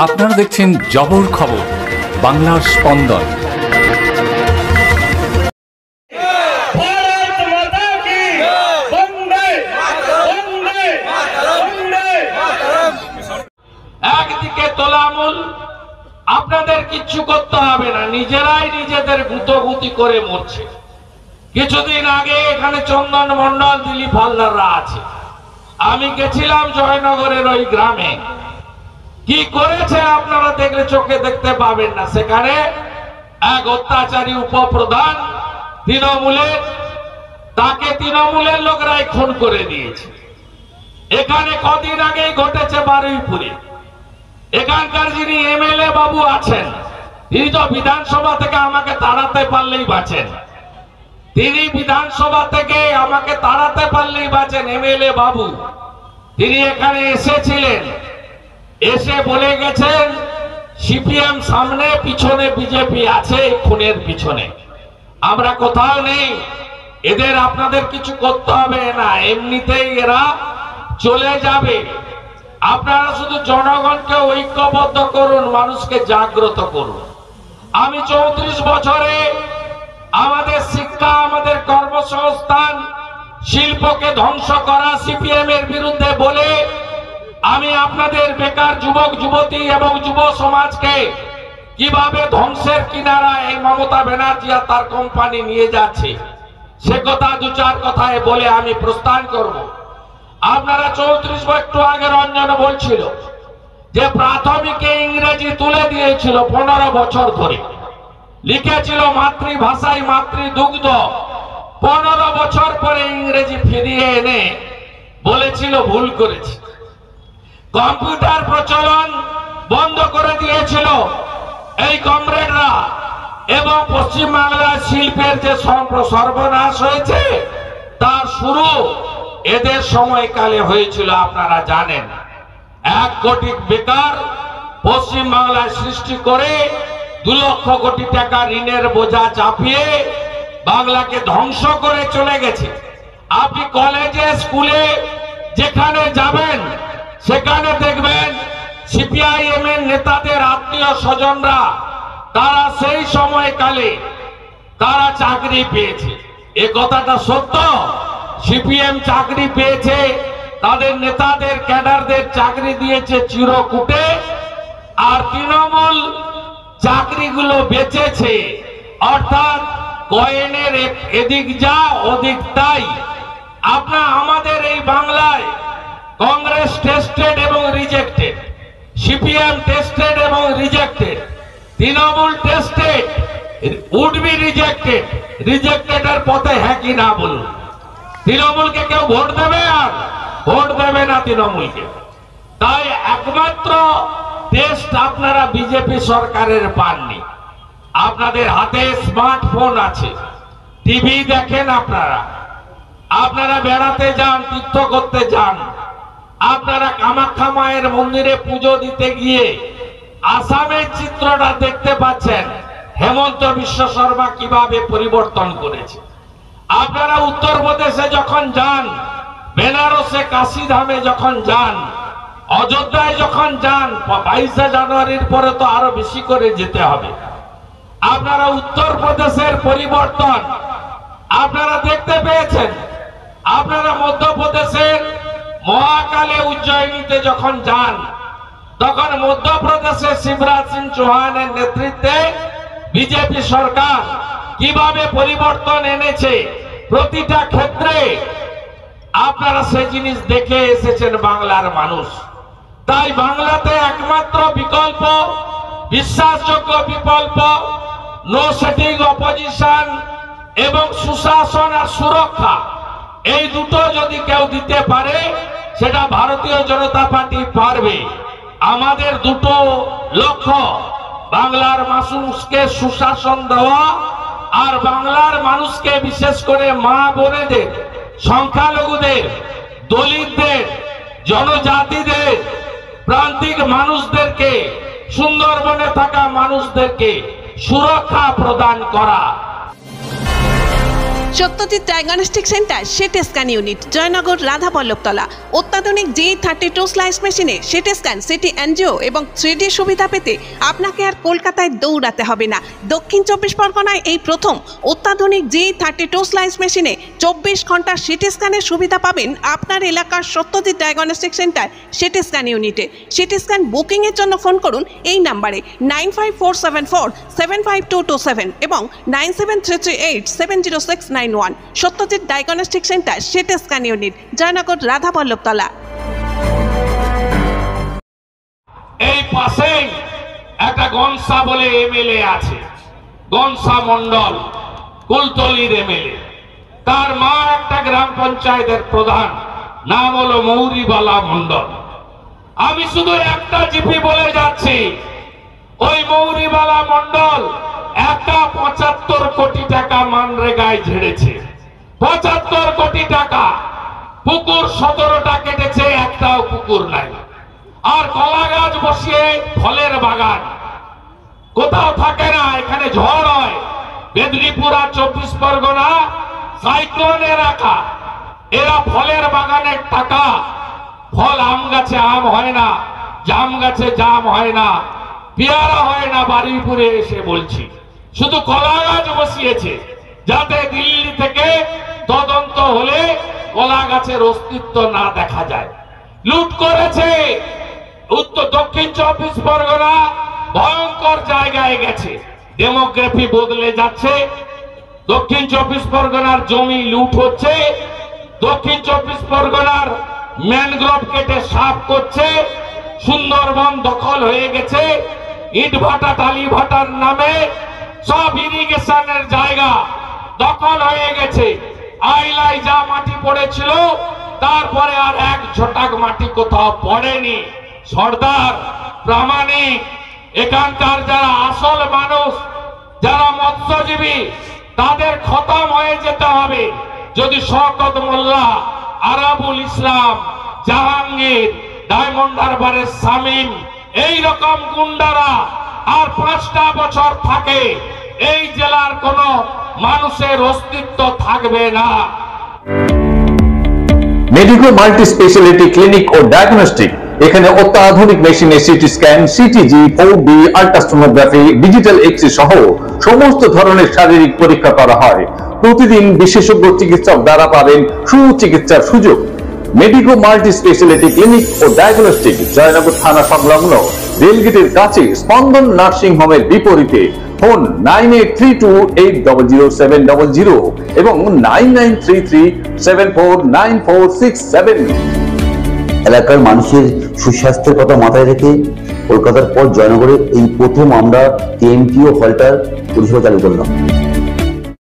আপনারা দেখছেন জবর খবর, বাংলার স্পন্দন। একদিকে তোলামূল, আপনাদের কিচ্ছু করতে হবে না, নিজেরাই নিজেদের গুতগুতি করে মরছে। কিছুদিন আগে এখানে চন্দন মন্ডল, দিলীপ হালদাররা আছে। আমি গেছিলাম জয়নগরের ওই গ্রামে, কি করেছে আপনারা দেখলে চোখে দেখতে পাবেন না। সেখানে এক অত্যাচারী উপপ্রধান তৃণমূলের, তাকে তৃণমূলের লোকরাই খুন করে দিয়েছে। এখানে কদিন আগেই ঘটেছে বারুইপুরে। এখানকার যিনি এমএলএ বাবু আছেন, তিনি তো বিধানসভা থেকে আমাকে তাড়াতে পারলেই বাঁচেন। তিনি বিধানসভা থেকে আমাকে তাড়াতে পারলেই বাঁচেন। এমএলএ বাবু তিনি এখানে এসেছিলেন, এসে বলে গেছেন সিপিএম সামনে, পিছনে বিজেপি আছে এই খুনের পিছনে। আমরা কোথাও নেই, এদের আপনাদের কিছু করতে হবে না, এমনিতেই এরা চলে যাবে। আপনারা শুধু জনগণকে ঐক্যবদ্ধ করুন, মানুষকে জাগ্রত করুন। আমি 34 বছরে আমাদের শিক্ষা, আমাদের কর্মসংস্থান, শিল্পকে ধ্বংস করা সিপিএম এর বিরুদ্ধে বলে আমি আপনাদের বেকার যুবক যুবতী এবং যুব সমাজকে কিভাবে ধ্বংসের কিনারা এই মমতা ব্যানার্জি আর তার কোম্পানি নিয়ে যাচ্ছে সে কথা দু চার কথায় বলে আমি প্রস্থান করব। আপনারা 34 একটু আগে রঞ্জন বলছিল যে প্রাথমিকে ইংরেজি তুলে দিয়েছিল 15 বছর ধরে, লিখেছিল মাতৃভাষায় মাতৃদুগ্ধ। 15 বছর পরে ইংরেজি ফিরিয়ে এনে বলেছিল ভুল করেছে। কম্পিউটার প্রচলন বন্ধ করে দিয়েছিল এই কমরেডরা, এবং পশ্চিমবাংলার শিল্পের যে সর্বনাশ হয়েছে তার শুরু এদের সময়কালে হয়েছিল। আপনারা জানেন 1 কোটি বেকার পশ্চিমবাংলায় সৃষ্টি করে 2 লক্ষ কোটি টাকা ঋণের বোঝা চাপিয়ে বাংলাকে ধ্বংস করে চলে গেছে। আপনি কলেজে স্কুলে যেখানে যাবেন সেখানে দেখবেন সিপিআইএম এর নেতাদের আত্মীয় স্বজনরা তারা সেই সময়কালে তারা চাকরি পেয়েছে। এ কথাটা সত্য। সিপিএম চাকরি পেয়েছে, তাদের নেতাদের ক্যাডারদের চাকরি দিয়েছে চিরকুটে, আর তৃণমূল চাকরিগুলো বেচেছে। অর্থাৎ কয়েনের এদিক যা ওদিক তাই। আপনার আমাদের এই বাংলায় কংগ্রেস টেস্টেড এবং রিজেক্টেড, সিপিএম টেস্টেড এবং rejected, Trinamool tested, would be rejected. Rejected এর পথে হ্যাঁ কি না বলুন? তৃণমূলকে কেউ ভোট দেবে? আর ভোট দেবে না তৃণমূলকে। তাই একমাত্র টেস্ট আপনারা বিজেপি সরকারের পাননি। আপনাদের হাতে স্মার্টফোন আছে, টিভি দেখেন, আপনারা বেড়াতে যান, তীর্থ করতে যান, আপনারা কামাখ্যা মায়ের মন্দিরে পুজো দিতে গিয়ে আসামের চিত্রটা দেখতে পাচ্ছেন হেমন্ত বিশ্ব শর্মা কিভাবে পরিবর্তন করেছে। আপনারা উত্তরপ্রদেশে যখন যান, বেনারসে কাশীধামে যখন যান, অযোধ্যায় যখন যান, 22শে জানুয়ারির পরে তো আরো বেশি করে যেতে হবে। আপনারা উত্তরপ্রদেশের পরিবর্তন আপনারা দেখতে পেয়েছেন। আপনারা মধ্যপ্রদেশের মহাকালে উজ্জয়িনীতে যখন যান, তখন মধ্যপ্রদেশে শিবরাজ সিং চৌহানের নেতৃত্বে বিজেপি সরকার কিভাবে পরিবর্তন এনেছে প্রতিটা ক্ষেত্রে আপনারা সেই জিনিস দেখে এসেছেন বাংলার মানুষ। তাই বাংলাতে একমাত্র বিকল্প, বিশ্বাসযোগ্য বিকল্প, নো সেটিং অপোজিশন এবং সুশাসন আর সুরক্ষা, এই দুটো যদি কেউ দিতে পারে সেটা ভারতীয় জনতা পার্টি পারবে। আমাদের দুটো লক্ষ্য, বাংলার মানুষকে সুশাসন দেওয়া আর বাংলার মানুষকে বিশেষ করে মা বোনেদের, সংখ্যালঘুদের, দলিতদের, জনজাতিদের, প্রান্তিক মানুষদেরকে, সুন্দরবনে থাকা মানুষদেরকে সুরক্ষা প্রদান করা। Satyajit diagnostic centre CT scan unit, Joynagar, Radhaballavtala. অত্যাধুনিক G32 স্লাইস মেশিনে সিটি স্ক্যান, সিটি এনজিও এবং 3D সুবিধা পেতে আপনাকে আর কলকাতায় দৌড়াতে হবে না। দক্ষিণ 24 পরগনায় এই প্রথম অত্যাধুনিক G32 স্লাইস মেশিনে 24 ঘন্টা সিটি স্ক্যানের সুবিধা পাবেন আপনার এলাকার Satyajit diagnostic centre CT scan ইউনিটে। সিটি স্ক্যান বুকিংয়ের জন্য ফোন করুন এই নাম্বারে 9547475227 এবং 9733870691। Satyajit diagnostic centre CT scan unit, Joynagar, Radhaballavtala. এই পাশেই একটা গনসা বলে এমএলএ আছে, গনসা মন্ডল, কুলতলির এমএলএ। তার মা একটা গ্রাম পঞ্চায়েতের প্রধান, নাম হলো মৌরিবালা মন্ডল। আমি শুধু একটা জিপি বলে যাচ্ছি, ওই মৌরিবালা মন্ডল একটা 75 কোটি টাকা মানরেগায় ঝেড়েছে। 75 কোটি টাকা। পুকুর 17টা কেটেছে, একটাও পুকুর নাই। আর কলা গাছ বসিয়ে ফলের বাগান কোথাও থাকে না, এখানে ঝড় হয়। মেদিনীপুর আর 24 পরগনা সাইক্লোনে রাখা। এরা ফলের বাগানের টাকা, ফল আম গাছে আম হয় না, জাম গাছে জাম হয় না, পেয়ারা হয় না। বারুইপুরে এসে বলছি, শুধু কলা গাছ বসিয়েছে যাতে দিল্লি থেকে তদন্ত হলে কলা গাছের অস্তিত্ব না দেখা যায়। লুট করেছে। দক্ষিণ 24 পরগনা ভয়ঙ্কর জায়গায় গেছে। ডেমোগ্রাফি বদলে যাচ্ছে। দক্ষিণ 24 পরগনার জমি লুট হচ্ছে। দক্ষিণ 24 পরগনার ম্যানগ্রোভ কেটে সাফ করছে। সুন্দরবন দখল হয়ে গেছে। ইট ভাটা, টালি ভাটার নামে সব ইরিগেশনের জায়গা দখল হয়ে গেছে। আইলাই যা মাটি পড়েছিল তারপরে আর এক ঝটাক মাটি কোথাও পড়েনি। সর্দার, প্রামাণিক, এখানকার যারা আসল মানুষ, যারা মৎস্যজীবী, তাদের খতম হয়ে যেতে হবে। যদি শওকত মোল্লা, আরাবুল ইসলাম, জাহাঙ্গীর, ডায়মন্ড হারবারের শামীম, এই রকম গুন্ডারা আর 5টা বছর থাকে, এই জেলার কোনো মানুষের অস্তিত্ব থাকবে না। মেডিকো মাল্টি স্পেশালিটি ক্লিনিক ও ডায়াগনস্টিক, এখানে অত্যাধুনিক মেশিনে CT scan, CTG, 4D, ultrasonography, digital x-ray সহ সমস্ত ধরনের শারীরিক পরীক্ষা করা হয়। প্রতিদিন বিশেষজ্ঞ চিকিৎসক দ্বারা পাবেন সুচিকিৎসার সুযোগ। মেডিকো মাল্টি স্পেশালিটি ক্লিনিক ও ডায়াগনস্টিক, জয়নগর থানা সংলগ্ন রেলগেটের কাছে, স্পন্দন নার্সিং হোমের বিপরীতে। ফোন 9832800700 এবং 9933749467। এলাকার মানুষের সুস্বাস্থ্যের কথা মাথায় রেখে কলকাতার পর জয়নগরে এই প্রথম আমরা কেএমটিও হলটার পরিষেবা চালু করলাম।